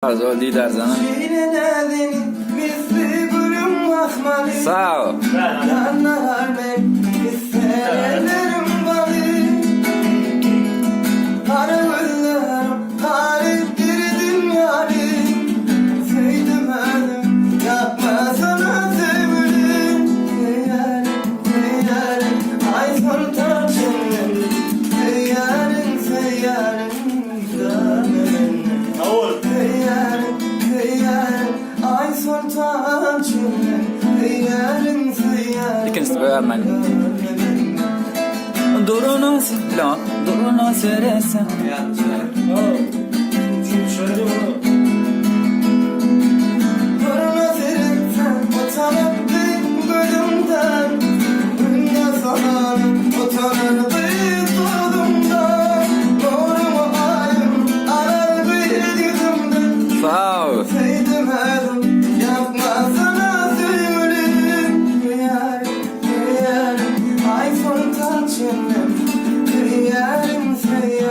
Arzu lider sana. Sağ ol. İkincisi öğrenmen. Durunu silah, durunu seresen. Durunu seresen, utanıp gözümden. Dünya sananım, utanıp gözümden. Doğrumu ayım, arar bir yüzümden. Sağ ol. Ay son taçım, yarim sayarım.